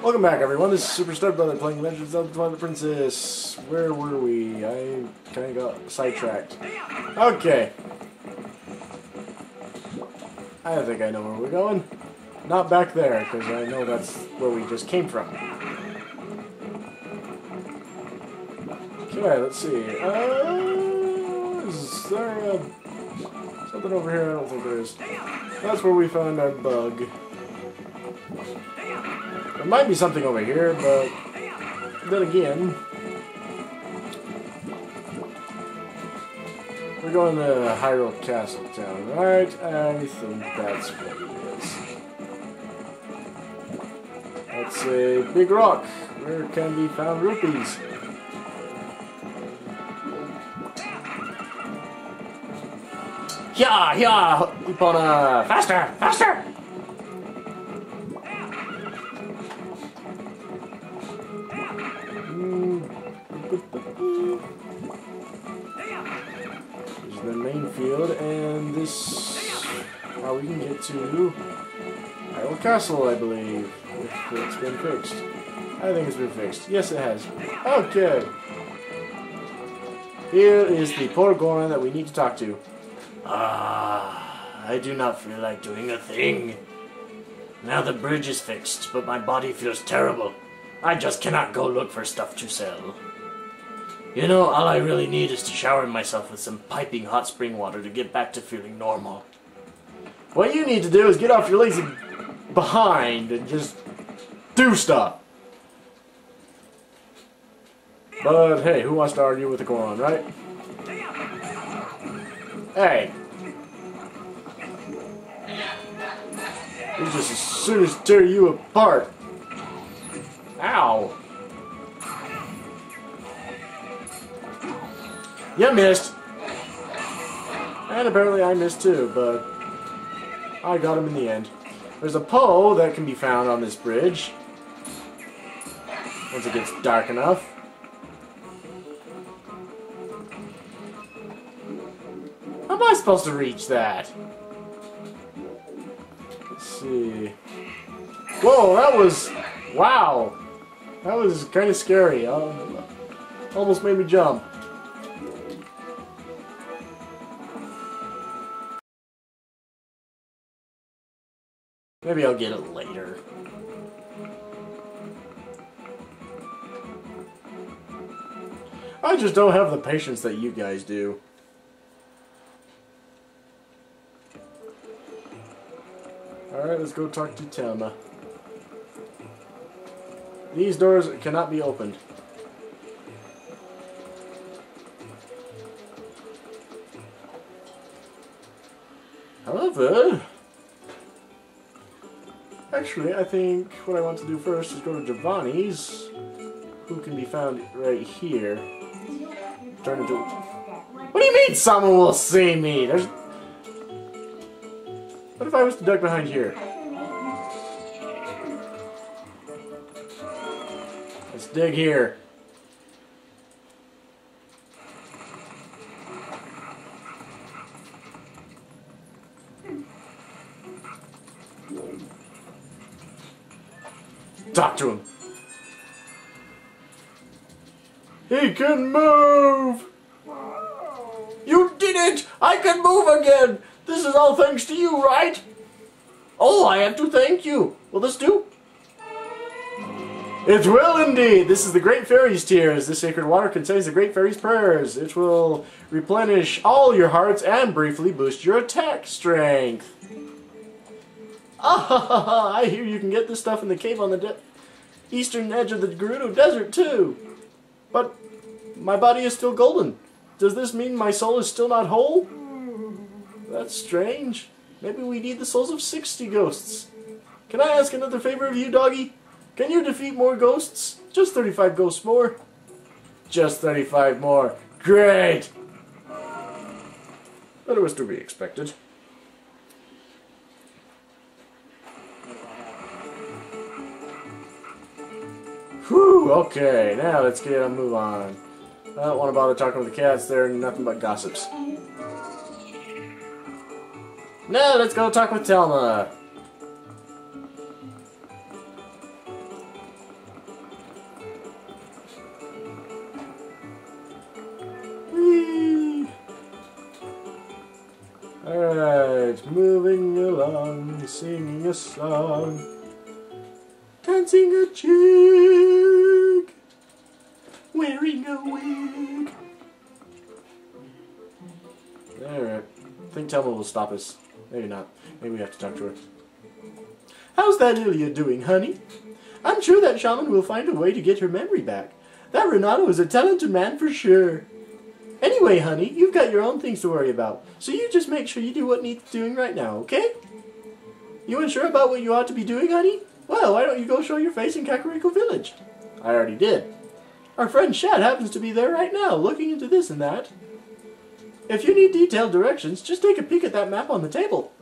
Welcome back, everyone. This is Super Star Brother playing Legends of the Twilight Princess. Where were we? I kind of got sidetracked. Okay. I think I know where we're going. Not back there, because I know that's where we just came from. Okay, let's see. Is there something over here? I don't think there is. That's where we found our bug. There might be something over here, but then again, we're going to Hyrule Castle Town, right? I think that's what it is. That's a big rock. Where can be found rupees? Yeah, yeah, Epona, faster, faster! There's the main field, and this how we can get to Hyrule Castle, I believe, if it's been fixed. I think it's been fixed. Yes, it has. Okay. Here is the poor Goron that we need to talk to. I do not feel like doing a thing. Now the bridge is fixed, but my body feels terrible. I just cannot go look for stuff to sell. You know, all I really need is to shower myself with some piping hot spring water to get back to feeling normal. What you need to do is get off your lazy behind and just do stuff. But hey, who wants to argue with the Goron, right? Hey. We just as soon as tear you apart. Ow. You missed. And apparently I missed too, but I got him in the end. There's a Poe that can be found on this bridge. Once it gets dark enough. How am I supposed to reach that? Let's see. Whoa, that was... Wow! That was kind of scary. Almost made me jump. Maybe I'll get it later. I just don't have the patience that you guys do. Alright, let's go talk to Telma. These doors cannot be opened. However, actually, I think what I want to do first is go to Jovani's, who can be found right here. Turn into... What do you mean someone will see me? There's... What if I was to duck behind here? Let's dig here. Talk to him. He can move! You did it! I can move again! This is all thanks to you, right? Oh, I have to thank you. Will this do? It will indeed. This is the Great Fairy's tears. This sacred water contains the Great Fairy's prayers. It will replenish all your hearts and briefly boost your attack strength. Ah, I hear you can get this stuff in the cave on the eastern edge of the Gerudo Desert, too. But my body is still golden. Does this mean my soul is still not whole? That's strange. Maybe we need the souls of 60 ghosts. Can I ask another favor of you, doggy? Can you defeat more ghosts? Just 35 ghosts more. Just 35 more. Great! But it was to be expected. Whew, okay, now let's get a move on. I don't want to bother talking with the cats, they're nothing but gossips. Now let's go talk with Telma. singing a song, dancing a jig, wearing a wig. Alright. I think Telma will stop us. Maybe not. Maybe we have to talk to her. How's that Ilia doing, honey? I'm sure that shaman will find a way to get her memory back. That Renato is a talented man for sure. Anyway, honey, you've got your own things to worry about, so you just make sure you do what needs doing right now, okay? You unsure about what you ought to be doing, honey? Well, why don't you go show your face in Kakariko Village? I already did. Our friend Shad happens to be there right now, looking into this and that. If you need detailed directions, just take a peek at that map on the table.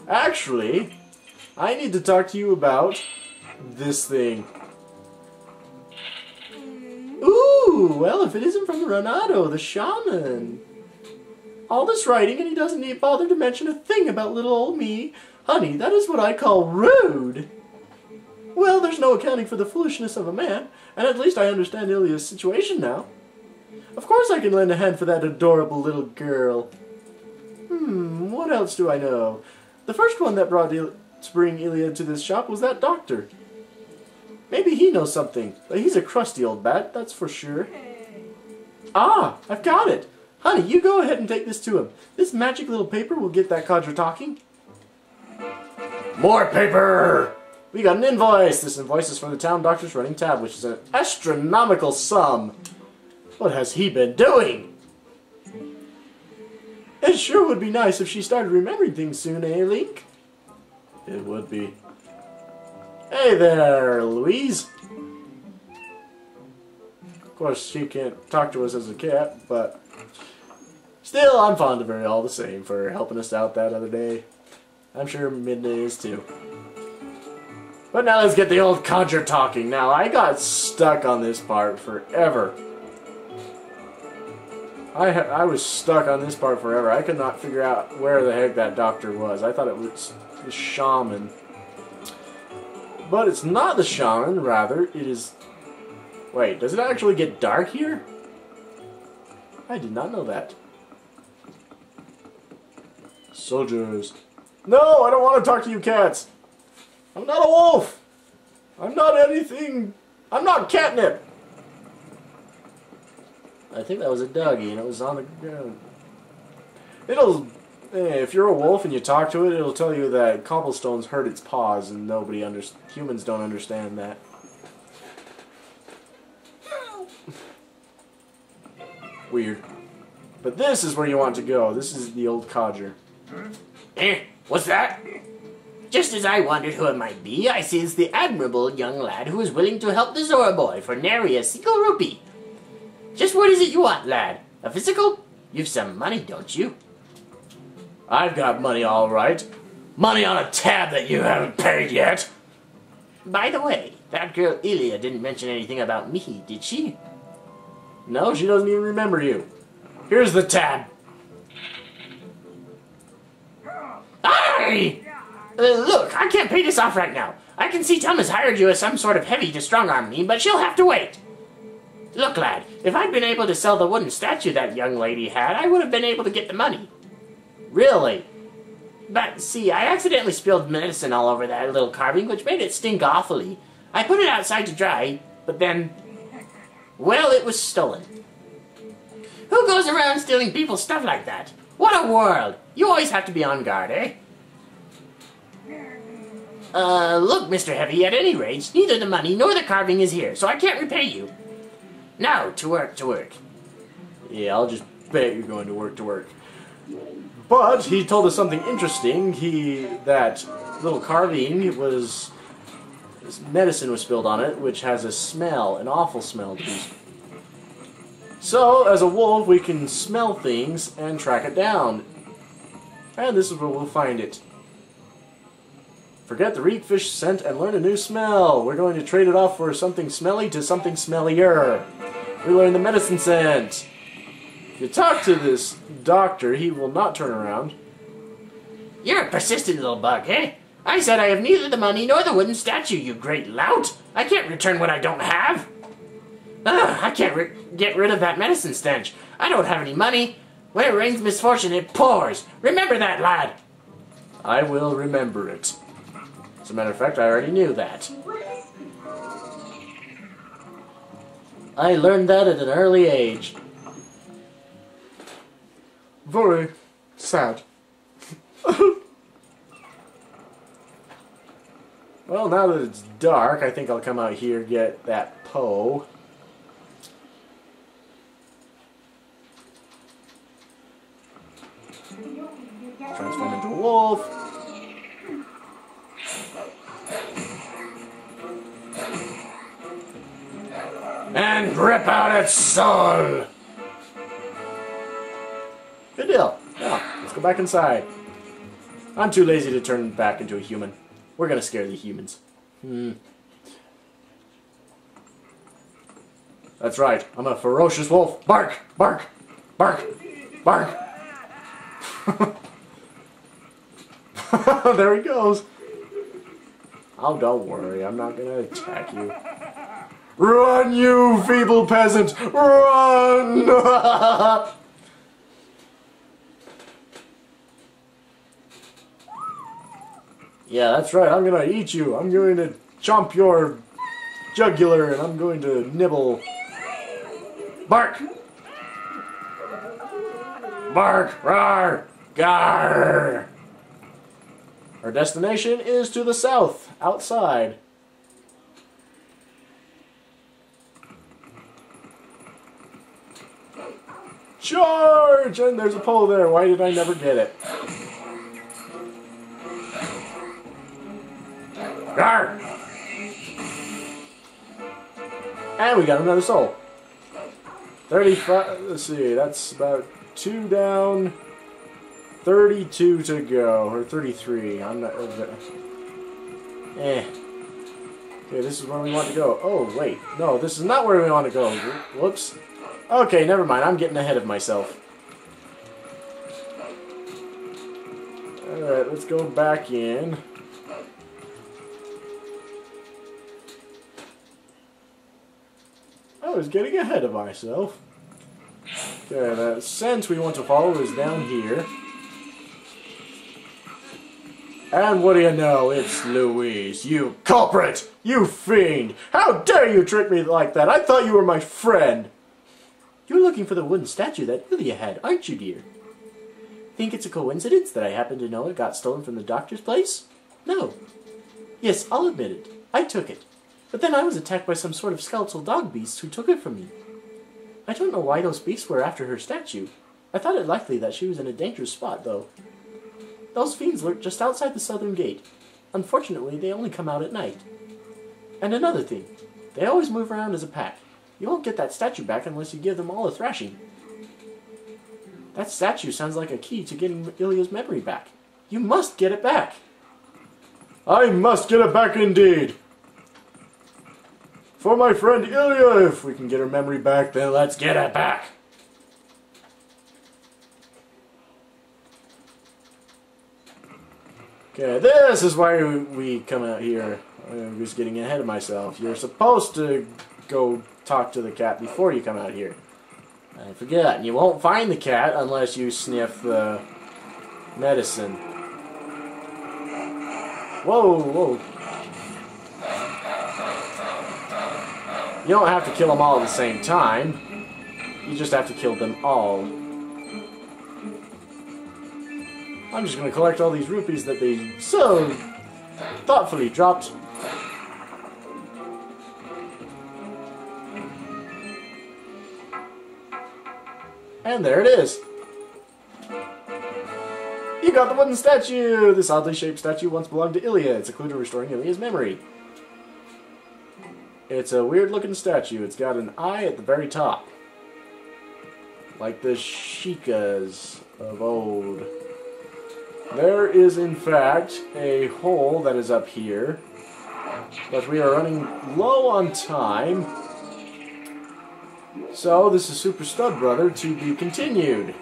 Actually, I need to talk to you about this thing. Ooh, well, if it isn't from Renato, the shaman. All this writing and he doesn't even bother to mention a thing about little old me. Honey, that is what I call rude. Well, there's no accounting for the foolishness of a man, and at least I understand Ilia's situation now. Of course I can lend a hand for that adorable little girl. What else do I know? The first one that brought to bring Ilia to this shop was that doctor. Maybe he knows something, but he's a crusty old bat, that's for sure. Ah, I've got it. Honey, you go ahead and take this to him. This magic little paper will get that codger talking. More paper! We got an invoice. This invoice is for the town doctor's running tab, which is an astronomical sum. What has he been doing? It sure would be nice if she started remembering things soon, eh, Link? It would be. Hey there, Louise. Of course, she can't talk to us as a cat, but still, I'm fond of her all the same for helping us out that other day. I'm sure Midna is too. But now let's get the old codger talking. Now, I got stuck on this part forever. I was stuck on this part forever. I could not figure out where the heck that doctor was. I thought it was the shaman. But it's not the shaman, rather, it is... Wait, does it actually get dark here? I did not know that. Soldiers. No, I don't want to talk to you cats! I'm not a wolf! I'm not anything... I'm not catnip! I think that was a doggy and it was on the ground. It'll... if you're a wolf and you talk to it, it'll tell you that cobblestones hurt its paws, and humans don't understand that. Weird. But this is where you want to go. This is the old codger. What's that? Just as I wondered who it might be, I see it's the admirable young lad who is willing to help the Zora boy for nary a single rupee. Just what is it you want, lad? A physical? You've some money, don't you? I've got money, all right. Money on a tab that you haven't paid yet. By the way, that girl Ilia didn't mention anything about me, did she? No, she doesn't even remember you. Here's the tab. Aye! Look, I can't pay this off right now. I can see Tom has hired you as some sort of heavy to strong-arm me, but she'll have to wait. Look, lad, if I'd been able to sell the wooden statue that young lady had, I would have been able to get the money. Really? But, see, I accidentally spilled medicine all over that little carving, which made it stink awfully. I put it outside to dry, but then... well, it was stolen. Who goes around stealing people's stuff like that? What a world! You always have to be on guard, eh? Look, Mr. Heavy, at any rate, neither the money nor the carving is here, so I can't repay you. Now, to work, to work. Yeah, I'll just bet you're going to work. But he told us something interesting. That little carving was... medicine was spilled on it, which has a smell, an awful smell to me. So, as a wolf, we can smell things and track it down. And this is where we'll find it. Forget the reek fish scent and learn a new smell. We're going to trade it off for something smelly to something smellier. We learn the medicine scent. If you talk to this doctor, he will not turn around. You're a persistent little bug, eh? I said I have neither the money nor the wooden statue, you great lout. I can't return what I don't have. I can't get rid of that medicine stench. I don't have any money. When it rains misfortune, it pours. Remember that, lad. I will remember it. As a matter of fact, I already knew that. I learned that at an early age. Very sad. Well, now that it's dark, I think I'll come out here and get that Poe. Transform into a wolf. And rip out its soul! Good deal. Now, let's go back inside. I'm too lazy to turn back into a human. We're gonna scare the humans. That's right. I'm a ferocious wolf. Bark! Bark! Bark! Bark! There he goes. Oh, don't worry. I'm not gonna attack you. Run, you feeble peasant! Run! Yeah, that's right. I'm gonna eat you. I'm going to chomp your jugular, and I'm going to nibble. Bark! Bark! Rawr! Gar! Our destination is to the south, outside. Charge! And there's a pole there. Why did I never get it? Gar! And we got another soul. 35, let's see, that's about 2 down, 32 to go, or 33, I'm not, Okay, this is where we want to go. Oh, wait, no, this is not where we want to go. Whoops. Okay, never mind, I'm getting ahead of myself. Alright, let's go back in. I was getting ahead of myself. Okay, the scent we want to follow is down here. And what do you know? It's Louise, you culprit! You fiend! How dare you trick me like that? I thought you were my friend! You're looking for the wooden statue that Ilia had, aren't you, dear? Think it's a coincidence that I happen to know it got stolen from the doctor's place? No. Yes, I'll admit it. I took it. But then I was attacked by some sort of skeletal dog beasts who took it from me. I don't know why those beasts were after her statue. I thought it likely that she was in a dangerous spot, though. Those fiends lurk just outside the southern gate. Unfortunately, they only come out at night. And another thing, they always move around as a pack. You won't get that statue back unless you give them all a thrashing. That statue sounds like a key to getting Ilia's memory back. You must get it back! I must get it back indeed! For my friend Ilia, if we can get her memory back, then let's get it back! Okay, this is why we come out here. I'm just getting ahead of myself. You're supposed to go talk to the cat before you come out here. I forget. You won't find the cat unless you sniff the medicine. Whoa, whoa. You don't have to kill them all at the same time. You just have to kill them all. I'm just going to collect all these rupees that they so thoughtfully dropped. And there it is. You got the wooden statue! This oddly shaped statue once belonged to Ilia. It's a clue to restoring Ilia's memory. It's a weird looking statue. It's got an eye at the very top. Like the Shikas of old. There is in fact a hole that is up here. But we are running low on time. So this is Super Stud Brother to be continued.